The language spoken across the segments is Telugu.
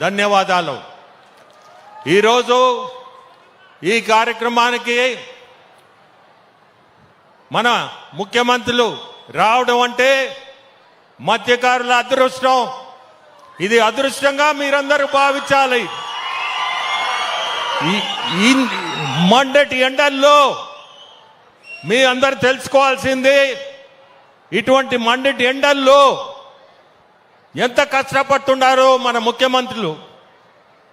ధన్యవాదాలు. ఈరోజు ఈ కార్యక్రమానికి మన ముఖ్యమంత్రులు రావడం అంటే మత్స్యకారుల అదృష్టం. ఇది అదృష్టంగా మీరందరూ భావించాలి. ఈ మండటి ఎండల్లో మీ అందరు తెలుసుకోవాల్సింది, ఇటువంటి మండటి ఎండల్లో ఎంత కష్టపడుతున్నారో మన ముఖ్యమంత్రులు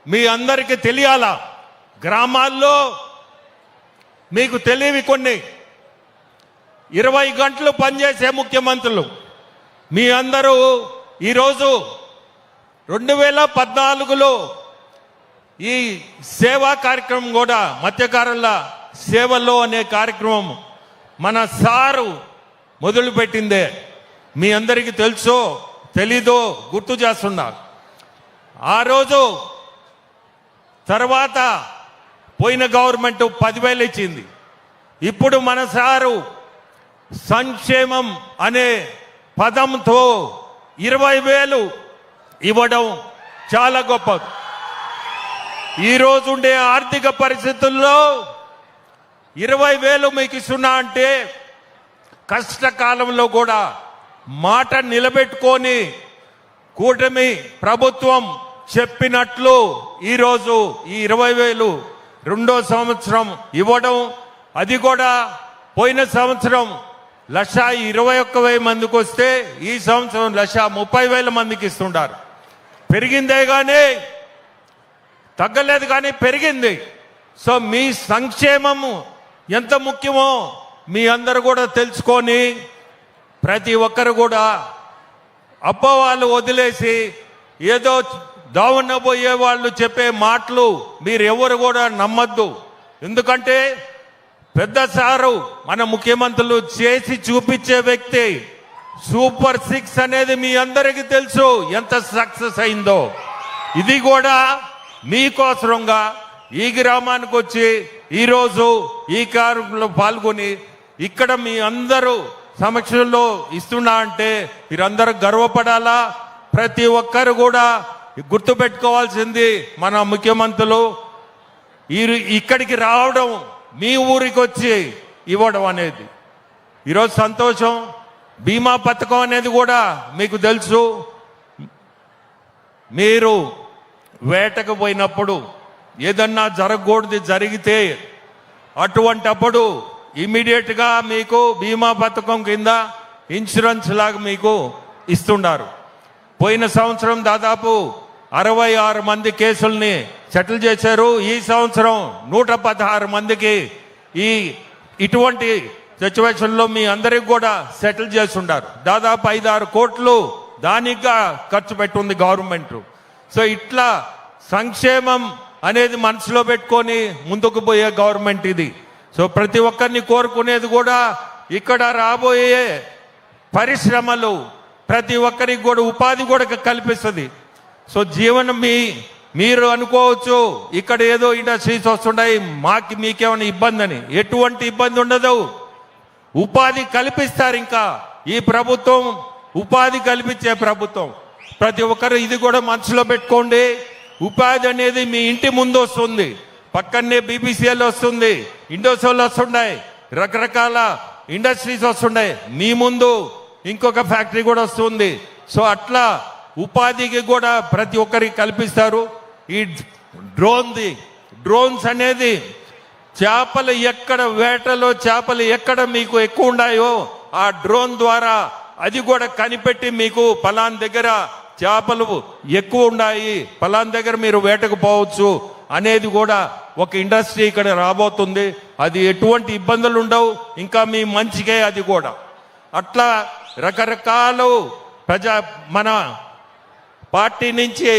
మీ అందరికీ తెలియాలా. గ్రామాల్లో మీకు తెలియవి కొన్ని 20 గంటలు పనిచేసే ముఖ్యమంత్రులు మీ అందరూ ఈరోజు 2014లో ఈ సేవా కార్యక్రమం కూడా మత్స్యకారుల సేవలో అనే కార్యక్రమం మన సారు మొదలుపెట్టిందే. మీ అందరికీ తెలుసో తెలీదో గుర్తు చేస్తున్నారు. ఆ రోజు తర్వాత పోయిన గవర్నమెంట్ 10,000 ఇచ్చింది. ఇప్పుడు మన సారు సంక్షేమం అనే పదంతో 20,000 ఇవ్వడం చాలా గొప్పది. ఈరోజు ఉండే ఆర్థిక పరిస్థితుల్లో 20,000 మీకు ఇస్తున్నా అంటే కష్టకాలంలో కూడా మాట నిలబెట్టుకొని కూటమి ప్రభుత్వం చెప్పినట్లు ఈరోజు ఈ 20,000 రెండో సంవత్సరం ఇవ్వడం, అది కూడా పోయిన సంవత్సరం 1,21,000 మందికి వస్తే ఈ సంవత్సరం 1,30,000 మందికి ఇస్తుంటారు. పెరిగిందే కానీ తగ్గలేదు, కానీ పెరిగింది. సో మీ సంక్షేమము ఎంత ముఖ్యమో మీ అందరూ కూడా తెలుసుకొని ప్రతి ఒక్కరు కూడా అబ్బవాళ్ళు వదిలేసి ఏదో దావన్న పోయే వాళ్ళు చెప్పే మాటలు మీరు ఎవరు కూడా నమ్మద్దు. ఎందుకంటే పెద్ద సారు మన ముఖ్యమంత్రులు చేసి చూపించే వ్యక్తి. సూపర్ 6 అనేది మీ అందరికీ తెలుసు ఎంత సక్సెస్ అయిందో. ఇది కూడా మీకోసరంగా ఈ గ్రామానికి వచ్చి ఈరోజు ఈ కార్యక్రమంలో పాల్గొని ఇక్కడ మీ అందరూ సమక్షంలో ఇస్తున్నా అంటే మీరందరూ గర్వపడాలా. ప్రతి ఒక్కరు కూడా గుర్తుపెట్టుకోవాల్సింది, మన ముఖ్యమంత్రులు ఇక్కడికి రావడం, మీ ఊరికి వచ్చి ఇవ్వడం అనేది ఈరోజు సంతోషం. బీమా పథకం అనేది కూడా మీకు తెలుసు. మీరు వేటకు పోయినప్పుడు ఏదన్నా జరగకూడదు జరిగితే అటువంటప్పుడు ఇమీడియట్గా మీకు బీమా పథకం కింద ఇన్సూరెన్స్ లాగా మీకు ఇస్తున్నారు. పోయిన సంవత్సరం దాదాపు 66 మంది కేసుల్ని సెటిల్ చేశారు. ఈ సంవత్సరం 116 మందికి ఇటువంటి సిచ్యువేషన్లో మీ అందరికి కూడా సెటిల్ చేస్తుంటారు. దాదాపు 5-6 కోట్లు దానిగా ఖర్చు పెట్టుంది గవర్నమెంట్. సో ఇట్లా సంక్షేమం అనేది మనసులో పెట్టుకొని ముందుకు పోయే గవర్నమెంట్ ఇది. సో ప్రతి ఒక్కరిని కోరుకునేది కూడా ఇక్కడ రాబోయే పరిశ్రమలు ప్రతి ఒక్కరికి కూడా ఉపాధి కూడా కల్పిస్తుంది. సో జీవనం మీరు అనుకోవచ్చు ఇక్కడ ఏదో ఇండస్ట్రీస్ వస్తున్నాయి మీకేమైనా ఇబ్బంది అని. ఎటువంటి ఇబ్బంది ఉండదు, ఉపాధి కల్పిస్తారు. ఇంకా ఈ ప్రభుత్వం ఉపాధి కల్పించే ప్రభుత్వం. ప్రతి ఒక్కరు ఇది కూడా మనసులో పెట్టుకోండి. ఉపాధి అనేది మీ ఇంటి ముందు వస్తుంది, పక్కనే బీపీసీఎల్ వస్తుంది, ఇండోసోల్ వస్తున్నాయి, రకరకాల ఇండస్ట్రీస్ వస్తున్నాయి, మీ ముందు ఇంకొక ఫ్యాక్టరీ కూడా వస్తుంది. సో అట్లా ఉపాధికి కూడా ప్రతి ఒక్కరికి కల్పిస్తారు. ఈ డ్రోన్స్ అనేది చేపలు ఎక్కడ వేటలో చేపలు ఎక్కడ మీకు ఎక్కువ ఉన్నాయో ఆ డ్రోన్ ద్వారా అది కూడా కనిపెట్టి మీకు పలానా దగ్గర చేపలు ఎక్కువ ఉన్నాయి, పలానా దగ్గర మీరు వేటకు పోవచ్చు అనేది కూడా ఒక ఇండస్ట్రీ ఇక్కడ రాబోతుంది. అది ఎటువంటి ఇబ్బందులు ఉండవు, ఇంకా మీ మంచికే అది కూడా. అట్లా రకరకాలు మన పార్టీ నుంచి